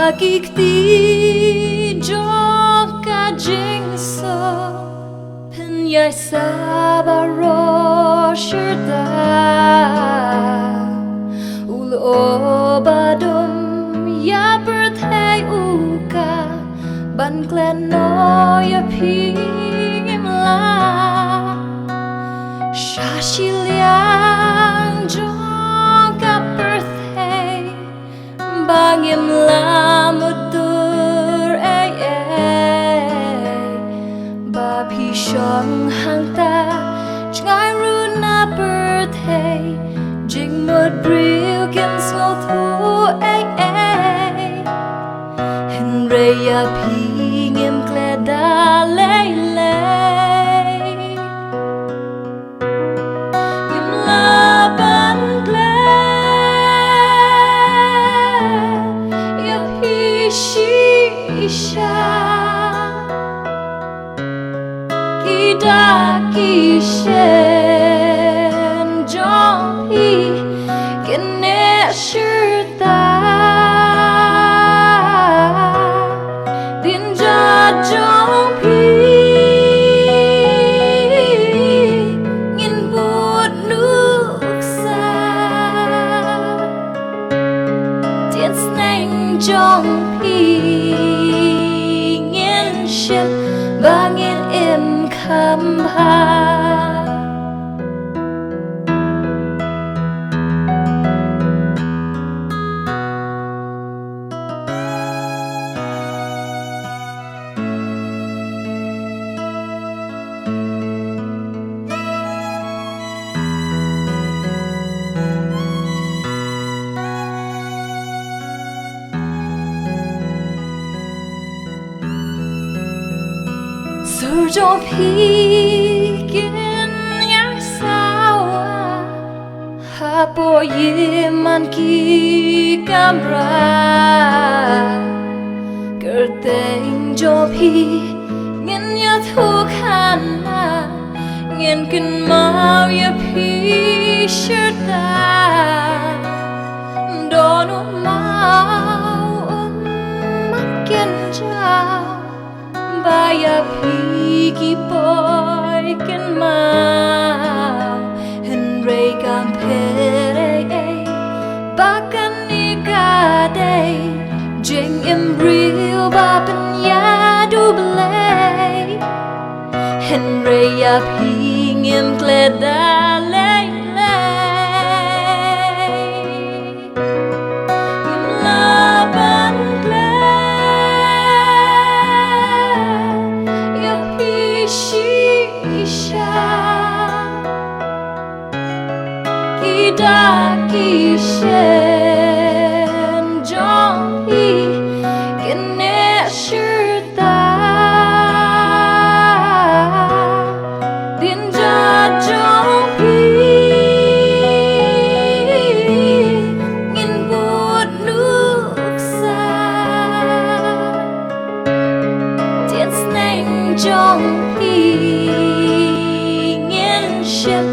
Hakikti joka jingso Pinyai sabaro shirda Ul obadum ya berthai uka Ban klet no ya pim la Shashi liang joka berthai Bangim la mutur Ba pi shong hang ta Chgai ru na birthday Jing mud brill kin slow thu Hin re ya pi ngim klet da lay Ngim la ban klet Ya pi shi isha Kida kishen jong pi kene shirta Din ja jong pi ngin bút nuk sa Tiết snang jong pi ngin ship ba ngin im kham ha Sur jo pi kin yang sawa Ha po ye man ki kamra Kerteng jo pi ngin ya thu khan na Ngin kin mau ya pi shirta Donu mau mat kin jao Baya pi ki boy kin mau Henry kam pere Bakan ni kadai Jeng imbril bapan ya duble Henry ya pi ngim klet da lay Ngim la ban klet Ya pi shi isha Kida kishen jong pi kene shirta Din ja jong pi ngin bút nuk sa Tiết snang jong pi ngin ship